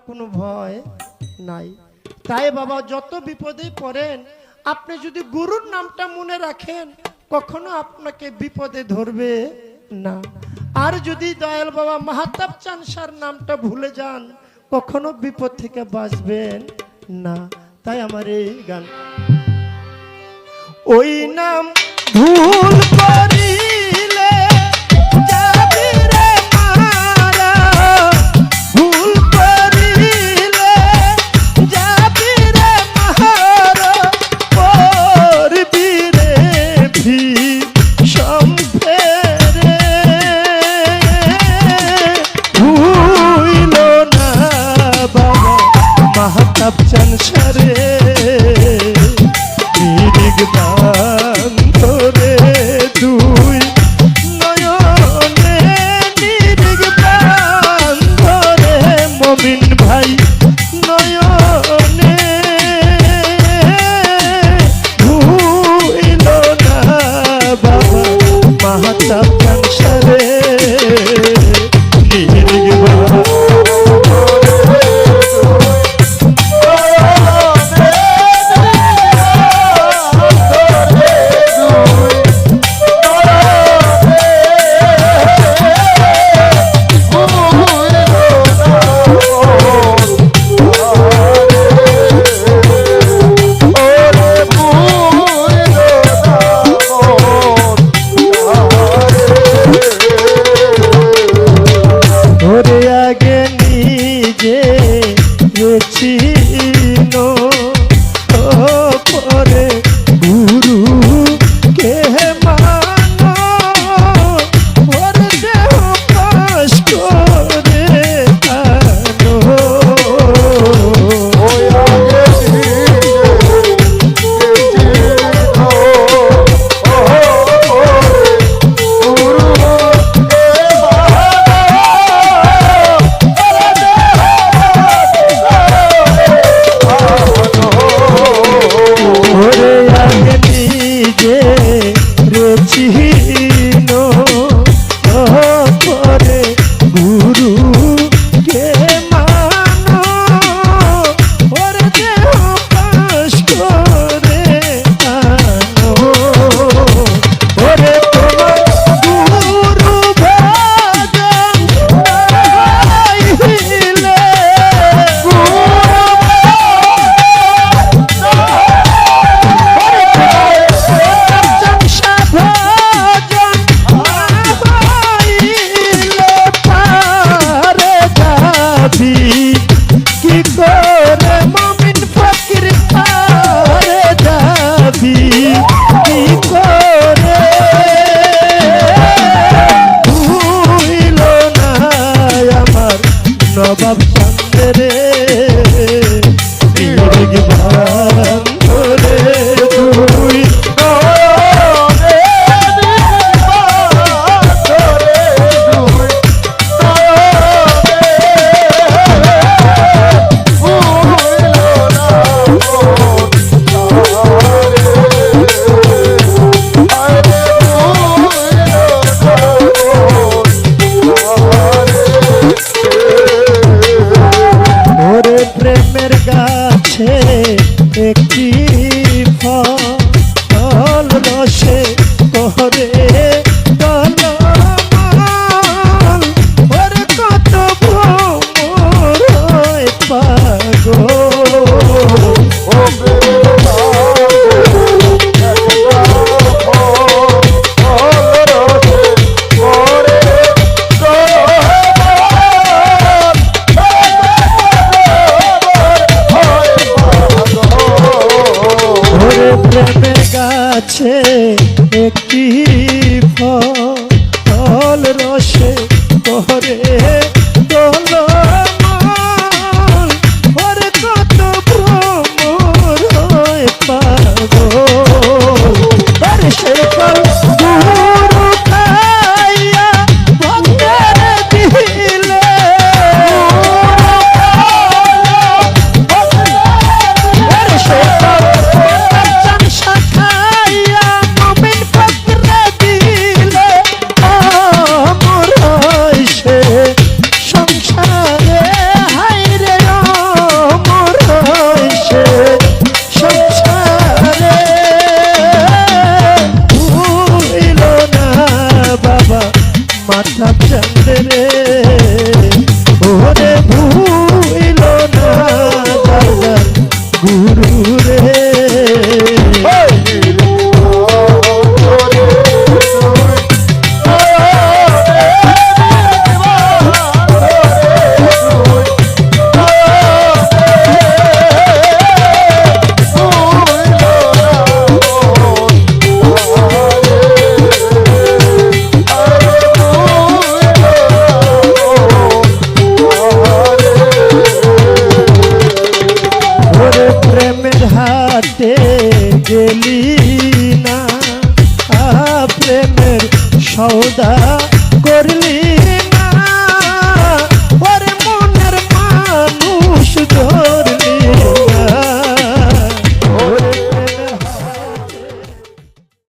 কোনো ভয় নাই। তাই বাবা যত বিপদে পড়েন আপনি যদি গুরুর নামটা মনে রাখেন কখনো আপনাকে বিপদে ধরবে না। আর যদি দয়াল বাবা মাহাতাব চান সার নামটা ভুলে যান কখনো বিপদ থেকে বাঁচবেন না। তাই আমার এই গান, ওই নাম ভুল করিলে যাবি রে মারা, ভুল করিলে যাবি রে মারা, করবি রে ভীষণ ফেরে, ভুইল না বাবা মাহাতাব চান সারে, বান্ধরে দুই নয়নে নিরিগ বান্ধরে মমিন ভাই নয়নে, ভুইল না বাবা মাহাতাব চান সারে, নিরিগ নবাব চন্দ্রে নিরিগ বান্ধরে দুই প্রেমের গাছে একটি গেলি